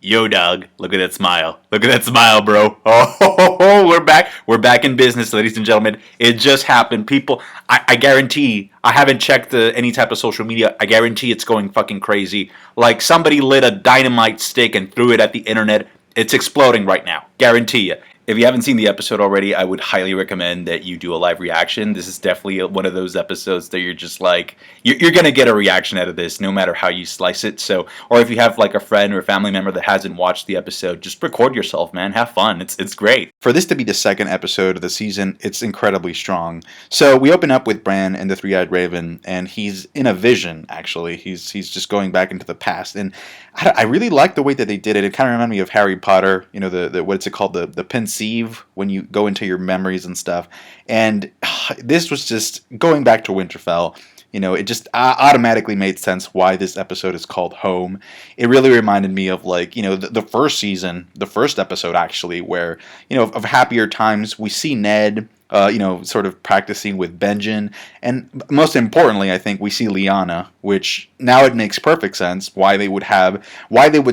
Yo, dog, look at that smile. Look at that smile, bro. We're back. We're back in business, ladies and gentlemen. It just happened. People, I guarantee, I haven't checked any type of social media. I guarantee it's going fucking crazy. Like somebody lit a dynamite stick and threw it at the internet. It's exploding right now. Guarantee you. If you haven't seen the episode already, I would highly recommend that you do a live reaction. This is definitely one of those episodes that you're just like, you're going to get a reaction out of this no matter how you slice it. So, or if you have like a friend or a family member that hasn't watched the episode, just record yourself, man. Have fun. It's great. For this to be the second episode of the season, it's incredibly strong. So we open up with Bran and the Three-Eyed Raven, and he's in a vision, actually. He's just going back into the past. And I really like the way that they did it. It kind of reminded me of Harry Potter, you know, the what's it called? The pensieve, when you go into your memories and stuff. And this was just going back to Winterfell. You know, it just automatically made sense why this episode is called Home. It really reminded me of, like, you know, the first season, the first episode actually, where, you know, of Happier Times, we see Ned, you know, sort of practicing with Benjen. And most importantly, I think we see Lyanna, which now it makes perfect sense why they would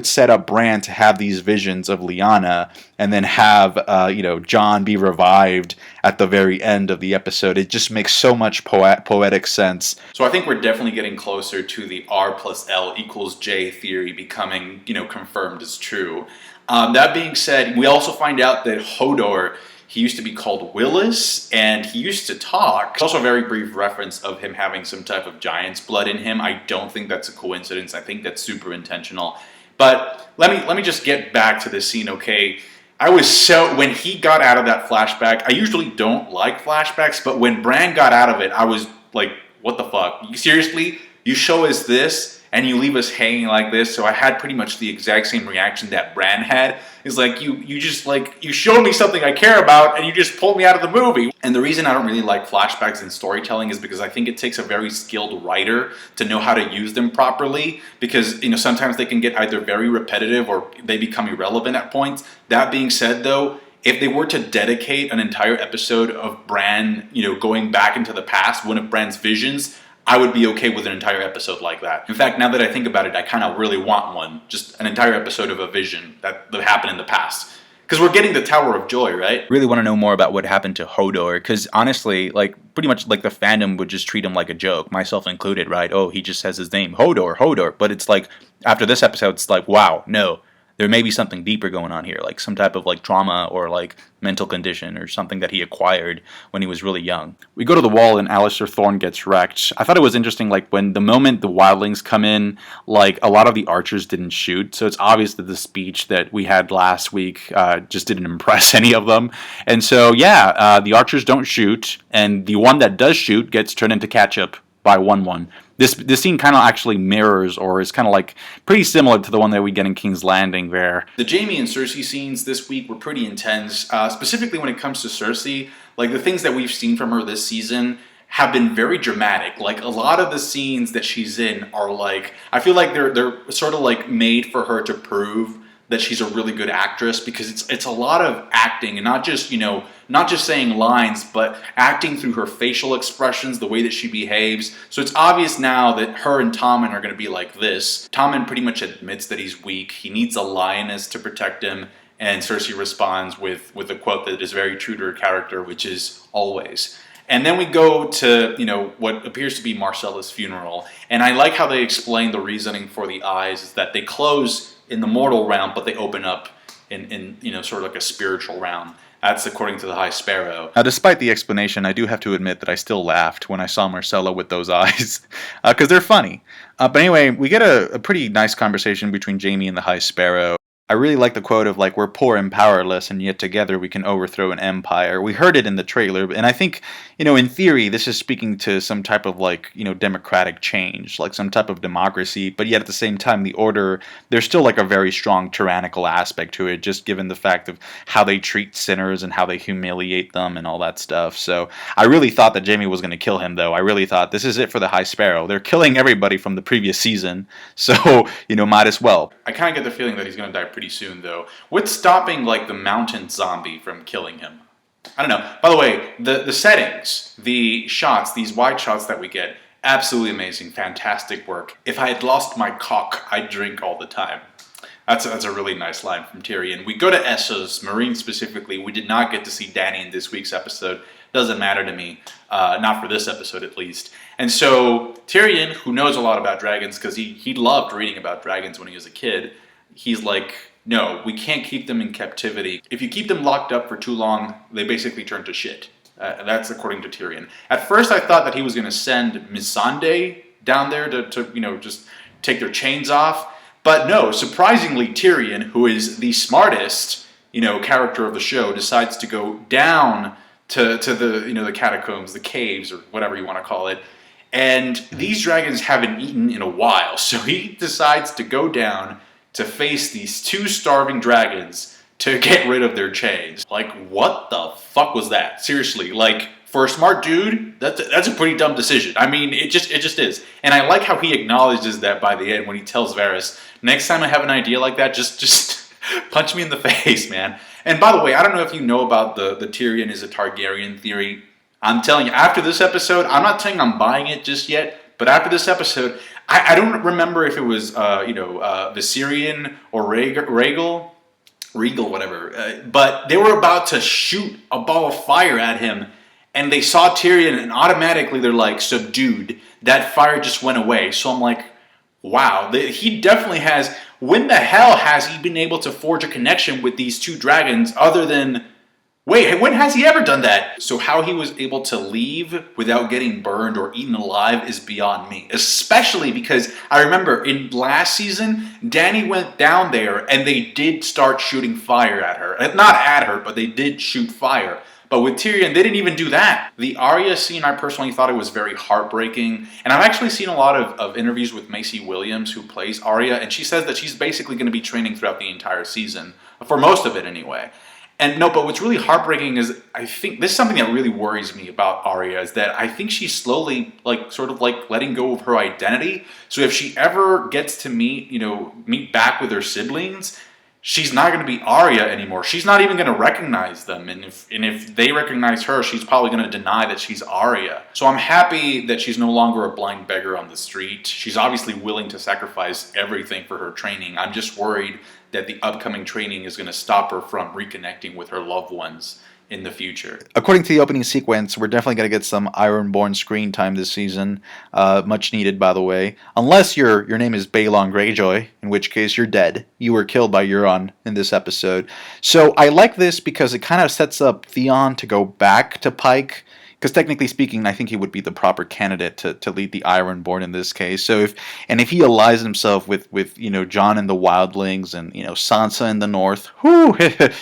set up Bran to have these visions of Lyanna and then have, you know, Jon be revived at the very end of the episode. It just makes so much poetic sense. So I think we're definitely getting closer to the R plus L equals J theory becoming, you know, confirmed as true. That being said, we also find out that Hodor, he used to be called Willis, and he used to talk. There's also a very brief reference of him having some type of giant's blood in him. I don't think that's a coincidence. I think that's super intentional. But let me just get back to this scene, okay? When he got out of that flashback, I usually don't like flashbacks, but when Bran got out of it, I was like, what the fuck? Seriously? You show us this, and you leave us hanging like this? So I had pretty much the exact same reaction that Bran had. It's like, you just, like, you showed me something I care about, and you just pulled me out of the movie. And the reason I don't really like flashbacks in storytelling is because I think it takes a very skilled writer to know how to use them properly, because, you know, sometimes they can get either very repetitive or they become irrelevant at points. That being said, though, if they were to dedicate an entire episode of Bran, you know, going back into the past, one of Bran's visions, I would be okay with an entire episode like that. In fact, now that I think about it, I kind of really want one. Just an entire episode of a vision that happened in the past. Because we're getting the Tower of Joy, right? Really want to know more about what happened to Hodor. Because honestly, like, pretty much like the fandom would just treat him like a joke, myself included, right? Oh, he just says his name, Hodor. But it's like, after this episode, it's like, wow, no. There may be something deeper going on here, like some type of like trauma or like mental condition or something that he acquired when he was really young. We go to the wall and Alistair Thorne gets wrecked. I thought it was interesting, like when the moment the wildlings come in, like a lot of the archers didn't shoot. So it's obvious that the speech that we had last week just didn't impress any of them. And so, yeah, the archers don't shoot, and the one that does shoot gets turned into ketchup by 1-1. This scene kind of actually mirrors, or is kind of like pretty similar to the one that we get in King's Landing there. The Jaime and Cersei scenes this week were pretty intense, specifically when it comes to Cersei. Like, the things that we've seen from her this season have been very dramatic. Like, a lot of the scenes that she's in are like, I feel like they're sort of like made for her to prove that she's a really good actress, because it's a lot of acting, and not just, you know, not just saying lines, but acting through her facial expressions, the way that she behaves. So it's obvious now that her and Tommen are going to be like this. Tommen pretty much admits that he's weak. He needs a lioness to protect him, and Cersei responds with a quote that is very true to her character, which is always. And then we go to, you know, what appears to be Marcella's funeral. And I like how they explain the reasoning for the eyes, is that they close in the mortal realm, but they open up in you know, sort of like a spiritual realm. That's according to the High Sparrow. Now, despite the explanation, I do have to admit that I still laughed when I saw Marcella with those eyes, because they're funny. But anyway, we get a pretty nice conversation between Jaime and the High Sparrow. I really like the quote of, like, we're poor and powerless, and yet together we can overthrow an empire. We heard it in the trailer, and I think, you know, in theory, this is speaking to some type of, like, you know, democratic change, like some type of democracy, but yet at the same time, the Order, there's still, like, a very strong tyrannical aspect to it, just given the fact of how they treat sinners and how they humiliate them and all that stuff. So I really thought that Jaime was going to kill him, though. I really thought, this is it for the High Sparrow. They're killing everybody from the previous season, so, you know, might as well. I kind of get the feeling that he's going to die pretty soon, though. What's stopping, like, the mountain zombie from killing him? I don't know. By the way, the settings, the shots, these wide shots that we get, absolutely amazing, fantastic work. If I had lost my cock, I'd drink all the time. That's a really nice line from Tyrion. We go to Essos, Marine specifically. We did not get to see Dany in this week's episode. Doesn't matter to me. Not for this episode, at least. And so Tyrion, who knows a lot about dragons, because he loved reading about dragons when he was a kid, he's like, no, we can't keep them in captivity. If you keep them locked up for too long, they basically turn to shit. That's according to Tyrion. At first, I thought that he was going to send Melisandre down there to just take their chains off. But no, surprisingly, Tyrion, who is the smartest, character of the show, decides to go down to the, the catacombs, the caves, or whatever you want to call it. And these dragons haven't eaten in a while, so he decides to go down to face these 2 starving dragons to get rid of their chains. Like, what the fuck was that? Seriously, like, for a smart dude, that's a pretty dumb decision. I mean, it just is. And I like how he acknowledges that by the end when he tells Varys, next time I have an idea like that, just punch me in the face, man. And by the way, I don't know if you know about the Tyrion is a Targaryen theory. I'm telling you, after this episode, I'm not saying I'm buying it just yet, but after this episode, I don't remember if it was, Viserion or Rhaegal, whatever. But they were about to shoot a ball of fire at him, and they saw Tyrion, and automatically they're like, subdued. That fire just went away. So I'm like, wow, he definitely has. When the hell has he been able to forge a connection with these 2 dragons other than... Wait, when has he ever done that? So how he was able to leave without getting burned or eaten alive is beyond me. Especially because I remember in last season, Dany went down there and they did start shooting fire at her. Not at her, but they did shoot fire. But with Tyrion, they didn't even do that. The Arya scene, I personally thought it was very heartbreaking. And I've actually seen a lot of interviews with Macy Williams, who plays Arya, and she says that she's basically going to be training throughout the entire season. For most of it, anyway. And no, but what's really heartbreaking is, I think, this is something that really worries me about Arya, is that I think she's slowly, sort of letting go of her identity. So if she ever gets to meet back with her siblings, she's not going to be Arya anymore. She's not even going to recognize them. And if they recognize her, she's probably going to deny that she's Arya. So I'm happy that she's no longer a blind beggar on the street. She's obviously willing to sacrifice everything for her training. I'm just worried that the upcoming training is going to stop her from reconnecting with her loved ones in the future. According to the opening sequence, we're definitely going to get some Ironborn screen time this season. Much needed, by the way. Unless your name is Balon Greyjoy, in which case you're dead. You were killed by Euron in this episode. So I like this because it kind of sets up Theon to go back to Pike. Because technically speaking, I think he would be the proper candidate to lead the Ironborn in this case. So if he allies himself with Jon and the Wildlings and Sansa in the North, whew,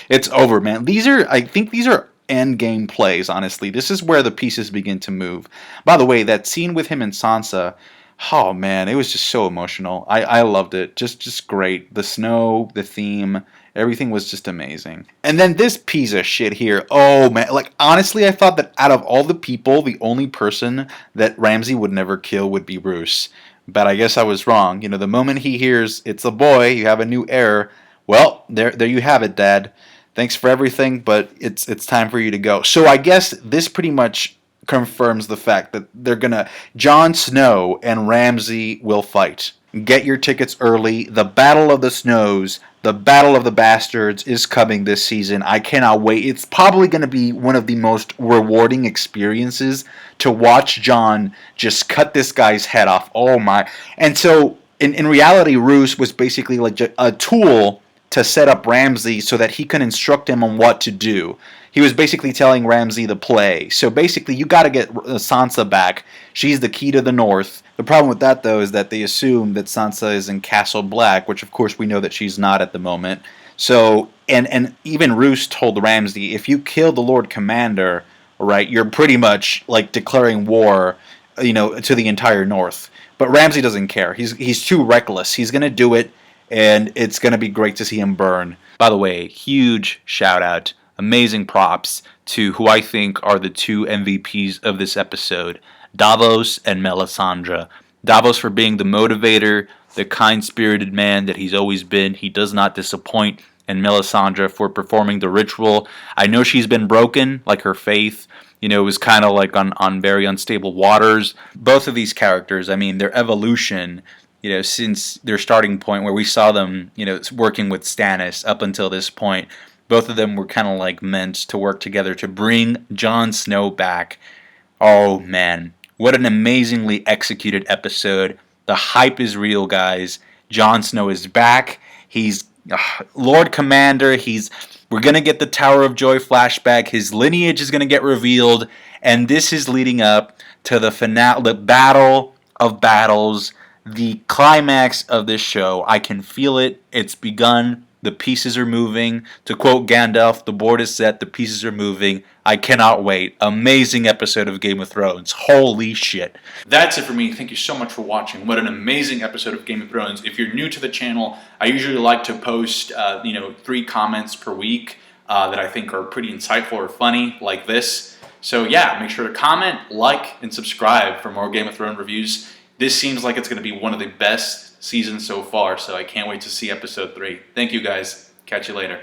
it's over, man. I think these are end game plays. Honestly, this is where the pieces begin to move. By the way, that scene with him and Sansa, oh man, it was just so emotional. I loved it. Just great. The snow, the theme. Everything was just amazing. And then this piece of shit here. Oh, man. Honestly, I thought that out of all the people, the only person that Ramsay would never kill would be Roose. But I guess I was wrong. The moment he hears, it's a boy, you have a new heir. Well, there you have it, Dad. Thanks for everything, but it's time for you to go. So I guess this pretty much confirms the fact that Jon Snow and Ramsay will fight. Get your tickets early. The Battle of the Snows, the Battle of the Bastards is coming this season. I cannot wait. It's probably going to be one of the most rewarding experiences to watch Jon just cut this guy's head off. Oh my. And so in reality, Roose was basically like a tool to set up Ramsay so that he can instruct him on what to do. He was basically telling Ramsay the play. So basically, you got to get Sansa back. She's the key to the North. The problem with that, though, is that they assume that Sansa is in Castle Black, which, of course, we know that she's not at the moment. So, and even Roose told Ramsay, if you kill the Lord Commander, right, you're pretty much like declaring war, to the entire North. But Ramsay doesn't care. He's too reckless. He's going to do it, and it's going to be great to see him burn. By the way, huge shout out. Amazing props to who I think are the 2 MVPs of this episode, Braavos and Melisandre. Braavos for being the motivator, the kind-spirited man that he's always been. He does not disappoint. And Melisandre for performing the ritual. I know she's been broken, like her faith. It was kind of like on very unstable waters. Both of these characters, their evolution, since their starting point where we saw them, working with Stannis up until this point. Both of them were kind of like meant to work together to bring Jon Snow back. Oh man, what an amazingly executed episode. The hype is real, guys. Jon Snow is back. He's Lord Commander. We're going to get the Tower of Joy flashback. His lineage is going to get revealed, and this is leading up to the finale, the battle of battles, the climax of this show. I can feel it. It's begun. The pieces are moving. To quote Gandalf, the board is set, the pieces are moving. I cannot wait. Amazing episode of Game of Thrones. Holy shit. That's it for me. Thank you so much for watching. What an amazing episode of Game of Thrones. If you're new to the channel, I usually like to post 3 comments per week that I think are pretty insightful or funny, like this. So yeah, make sure to comment, like, and subscribe for more Game of Thrones reviews. This seems like it's going to be one of the best seasons so far, so I can't wait to see episode 3. Thank you guys. Catch you later.